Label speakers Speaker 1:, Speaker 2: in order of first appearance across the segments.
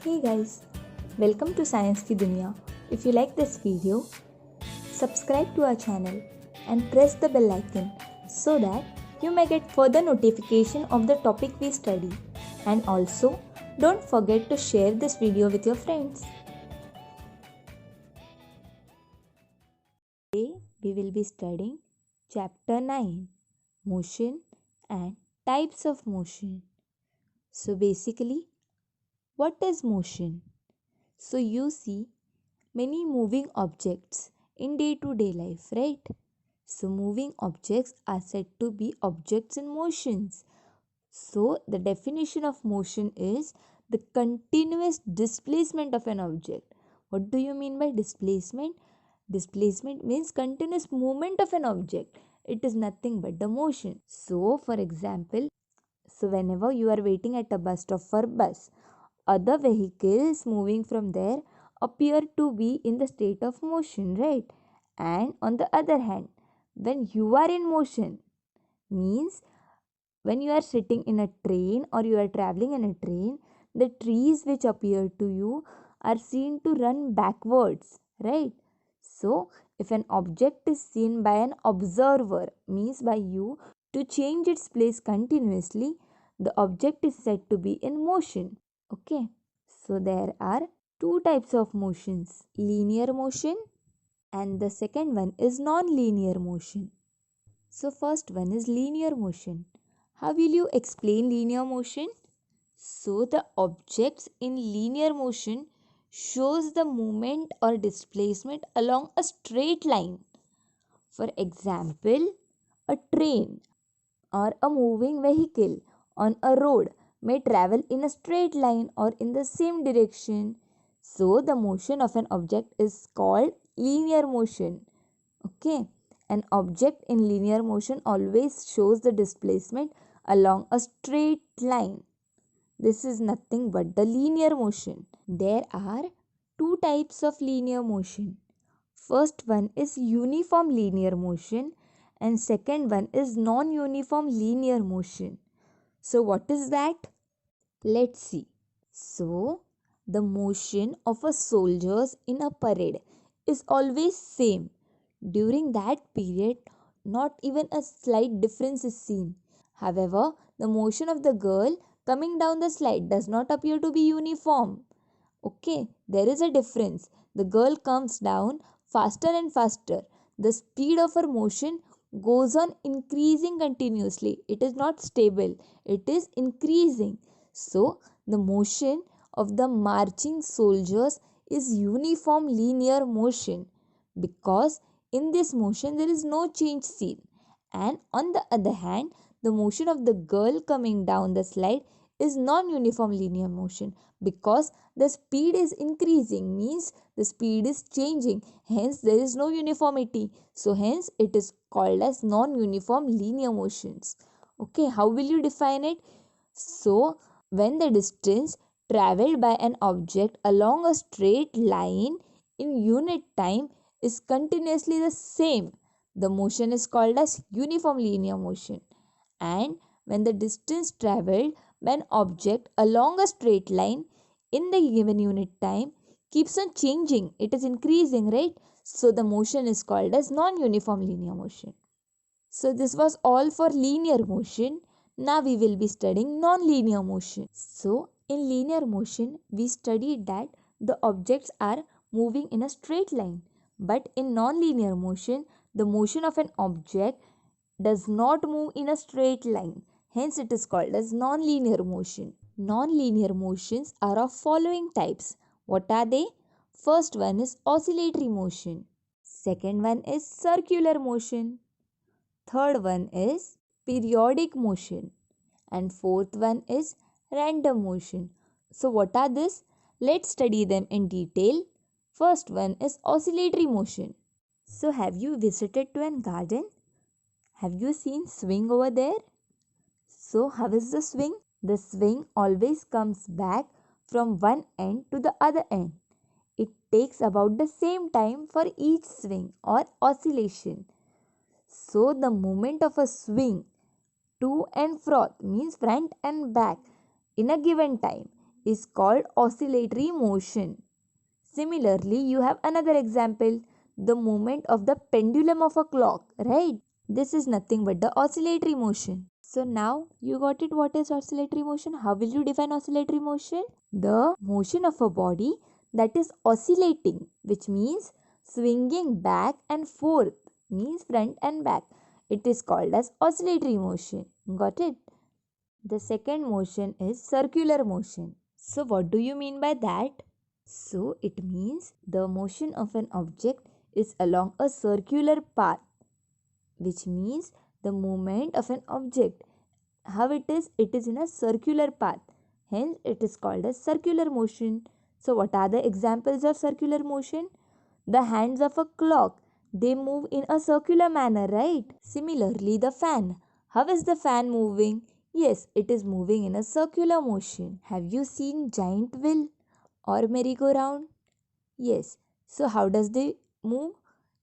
Speaker 1: Hey guys, welcome to Science Ki Dunya. If you like this video, subscribe to our channel and press the bell icon so that you may get further notification of the topic we study. And also, don't forget to share this video with your friends. Today we will be studying chapter 9, Motion and Types of Motion. So basically, what is motion? So you see many moving objects in day-to-day life, right? So moving objects are said to be objects in motions. So the definition of motion is the continuous displacement of an object. What do you mean by displacement? Displacement means continuous movement of an object. It is nothing but the motion. So for example, whenever you are waiting at a bus stop for bus, other vehicles moving from there appear to be in the state of motion, right? And on the other hand, when you are in motion, means when you are sitting in a train or you are traveling in a train, the trees which appear to you are seen to run backwards, right? So if an object is seen by an observer, means by you, to change its place continuously, the object is said to be in motion. Okay, so there are two types of motions, linear motion and the second one is non-linear motion. So first one is linear motion. How will you explain linear motion? So the objects in linear motion shows the movement or displacement along a straight line. For example, a train or a moving vehicle on a road may travel in a straight line or in the same direction. So the motion of an object is called linear motion. Okay, an object in linear motion always shows the displacement along a straight line. This is nothing but the linear motion. There are two types of linear motion. First one is uniform linear motion and second one is non-uniform linear motion. So what is that? Let's see. So the motion of a soldiers in a parade is always same. During that period, not even a slight difference is seen. However, the motion of the girl coming down the slide does not appear to be uniform. Okay, there is a difference. The girl comes down faster and faster. The speed of her motion goes on increasing continuously. It is not stable, it is increasing. So, the motion of the marching soldiers is uniform linear motion because in this motion there is no change seen. And on the other hand, the motion of the girl coming down the slide is non-uniform linear motion because the speed is increasing, means the speed is changing, hence there is no uniformity, so hence it is called as non-uniform linear motions. Okay, how will you define it? So when the distance traveled by an object along a straight line in unit time is continuously the same, the motion is called as uniform linear motion. And when the distance traveled by an object along a straight line in the given unit time keeps on changing, it is increasing, right? So the motion is called as non-uniform linear motion. So this was all for linear motion. Now we will be studying non-linear motion. So in linear motion, we studied that the objects are moving in a straight line. But in non-linear motion, the motion of an object does not move in a straight line. Hence it is called as non-linear motion. Non-linear motions are of following types. What are they? First one is oscillatory motion. Second one is circular motion. Third one is periodic motion. And fourth one is random motion. So what are this? Let's study them in detail. First one is oscillatory motion. So have you visited to an garden? Have you seen swing over there? So how is the swing? The swing always comes back from one end to the other end. It takes about the same time for each swing or oscillation. So the movement of a swing to and fro means front and back in a given time is called oscillatory motion. Similarly, you have another example, the movement of the pendulum of a clock, right? This is nothing but the oscillatory motion. So now you got it, what is oscillatory motion? How will you define oscillatory motion? The motion of a body that is oscillating, which means swinging back and forth, means front and back. It is called as oscillatory motion. Got it? The second motion is circular motion. So what do you mean by that? So it means the motion of an object is along a circular path, which means the movement of an object. How it is? It is in a circular path. Hence it is called as circular motion. So what are the examples of circular motion? The hands of a clock, they move in a circular manner, right? Similarly, the fan. How is the fan moving? Yes, it is moving in a circular motion. Have you seen giant wheel or merry-go-round? Yes. So how does they move?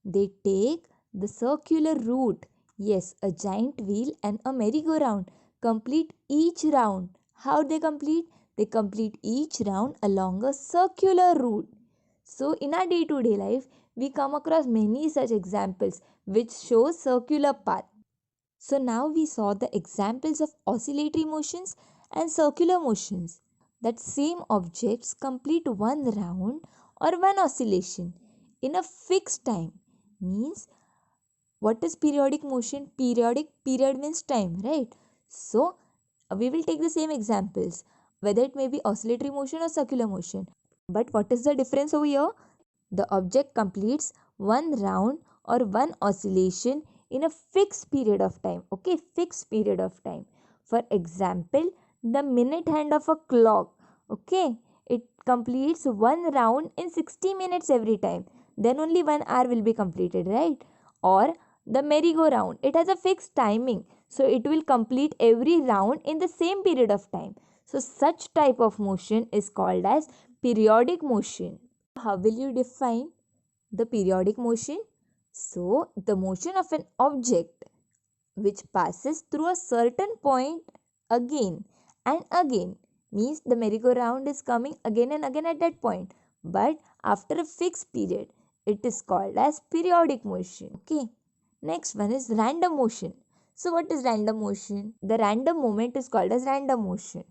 Speaker 1: They take the circular route. Yes, a giant wheel and a merry-go-round complete each round. How they complete? They complete each round along a circular route. So in our day-to-day life, we come across many such examples which show circular path. So now we saw the examples of oscillatory motions and circular motions. That same objects complete one round or one oscillation in a fixed time. Means what is periodic motion? Period means time, right? So we will take the same examples, whether it may be oscillatory motion or circular motion. But what is the difference over here? The object completes one round or one oscillation in a fixed period of time. Okay, fixed period of time. For example, the minute hand of a clock. Okay, it completes one round in 60 minutes every time. Then only 1 hour will be completed, right? Or the merry-go-round. It has a fixed timing. So it will complete every round in the same period of time. So such type of motion is called as periodic motion. How will you define the periodic motion? So, the motion of an object which passes through a certain point again and again, means the merry-go-round is coming again and again at that point, but after a fixed period. It is called as periodic motion. Okay. Next one is random motion. So what is random motion? The random movement is called as random motion.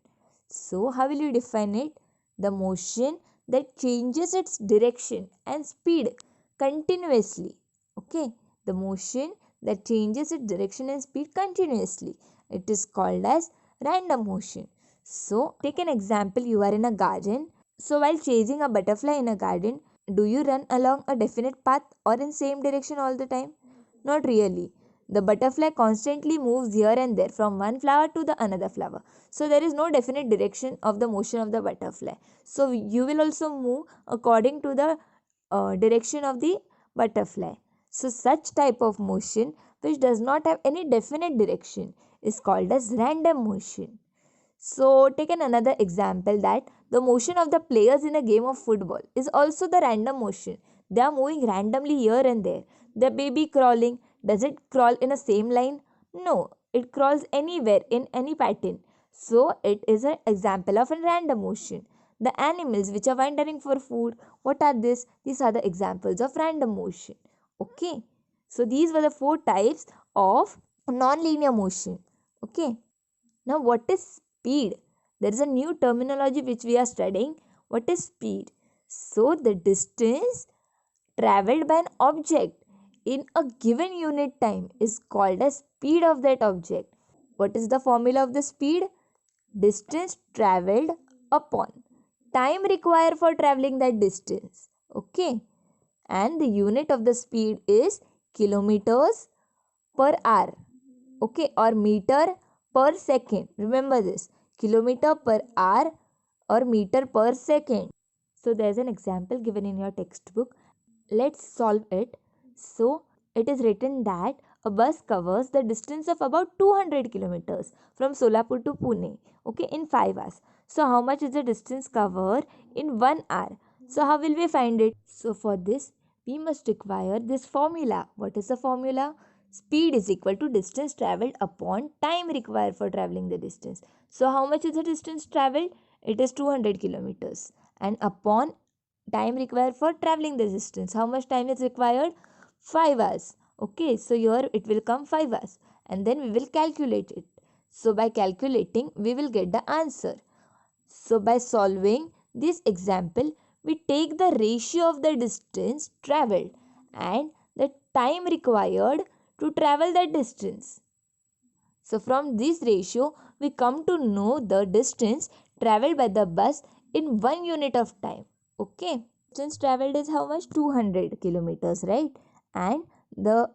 Speaker 1: So how will you define it? The motion that changes its direction and speed continuously. Okay, the motion that changes its direction and speed continuously. It is called as random motion. So take an example, you are in a garden. So while chasing a butterfly in a garden, do you run along a definite path or in same direction all the time? Not really. The butterfly constantly moves here and there from one flower to the another flower. So there is no definite direction of the motion of the butterfly. So you will also move according to the direction of the butterfly. So such type of motion which does not have any definite direction is called as random motion. So take another example, that the motion of the players in a game of football is also the random motion. They are moving randomly here and there. The baby crawling, does it crawl in a same line? No, it crawls anywhere in any pattern. So it is an example of a random motion. The animals which are wandering for food, what are this? These are the examples of random motion. Okay. So these were the 4 types of non-linear motion. Okay. Now, what is speed? There is a new terminology which we are studying. What is speed? So, the distance traveled by an object in a given unit time is called as speed of that object. What is the formula of the speed? Distance traveled upon time required for traveling that distance. Okay. And the unit of the speed is kilometers per hour. Okay, or meter per second. Remember this, kilometer per hour or meter per second. So there's an example given in your textbook. Let's solve it. So it is written that a bus covers the distance of about 200 kilometers from Solapur to Pune, okay, in 5 hours. So how much is the distance covered in 1 hour? So how will we find it? So for this we must require this formula. What is the formula? Speed is equal to distance travelled upon time required for travelling the distance. So how much is the distance travelled? it is 200 kilometers. And upon time required for traveling the distance, how much time is required? 5 hours. Okay, so here it will come 5 hours, and then we will calculate it. So by calculating, we will get the answer. So by solving this example, we take the ratio of the distance traveled and the time required to travel that distance. So from this ratio, we come to know the distance traveled by the bus in 1 unit of time. Okay. Distance traveled is how much? 200 kilometers, right? And the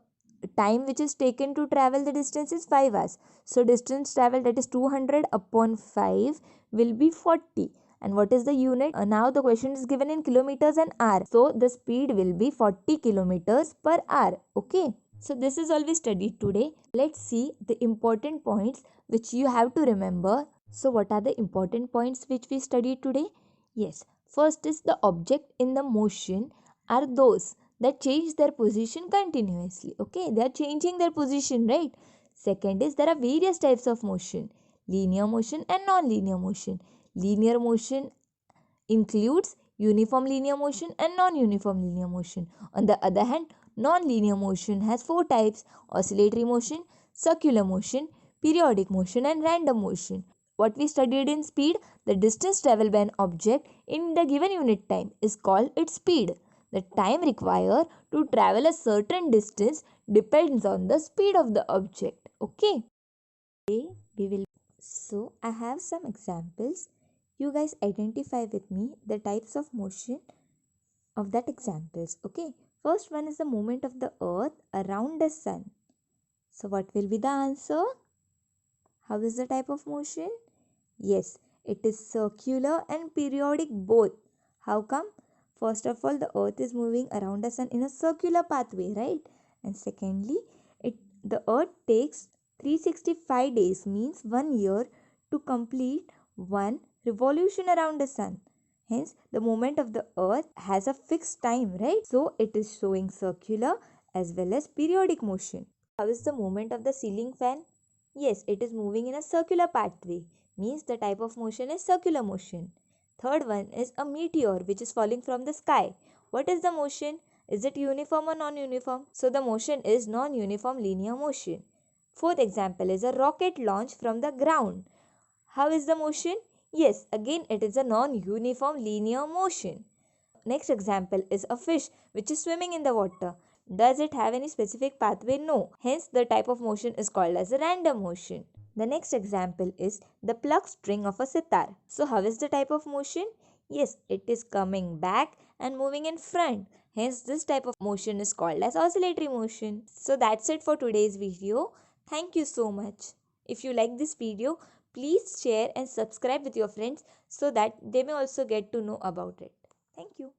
Speaker 1: time which is taken to travel the distance is 5 hours. So distance traveled, that is 200 upon 5, will be 40. And what is the unit? Now the question is given in kilometers and hour. So the speed will be 40 kilometers per hour. Okay. So this is all we studied today. Let's see the important points which you have to remember. So what are the important points which we studied today? Yes. First is the object in the motion are those that change their position continuously. Okay, they are changing their position, right? Second is there are various types of motion: linear motion and non-linear motion. Linear motion includes uniform linear motion and non-uniform linear motion. On the other hand, non-linear motion has 4 types: oscillatory motion, circular motion, periodic motion, and random motion. What we studied in speed, the distance traveled by an object in the given unit time is called its speed. The time required to travel a certain distance depends on the speed of the object. Okay. Today we will. So I have some examples. You guys identify with me the types of motion of that examples. Okay. First one is the movement of the earth around the sun. So what will be the answer? How is the type of motion? Yes, it is circular and periodic both. How come? First of all, the earth is moving around the sun in a circular pathway, right? And secondly, the earth takes 365 days, means 1 year, to complete one revolution around the sun. Hence, the movement of the earth has a fixed time, right? So, it is showing circular as well as periodic motion. How is the movement of the ceiling fan? Yes, it is moving in a circular pathway, means the type of motion is circular motion. Third one is a meteor which is falling from the sky. What is the motion? Is it uniform or non-uniform? So the motion is non-uniform linear motion. Fourth example is a rocket launch from the ground. How is the motion? Yes, again it is a non-uniform linear motion. Next example is a fish which is swimming in the water. Does it have any specific pathway? No. Hence the type of motion is called as a random motion. The next example is the plucked string of a sitar. So how is the type of motion? Yes, it is coming back and moving in front. Hence this type of motion is called as oscillatory motion. So that's it for today's video. Thank you so much. If you like this video, please share and subscribe with your friends so that they may also get to know about it. Thank you.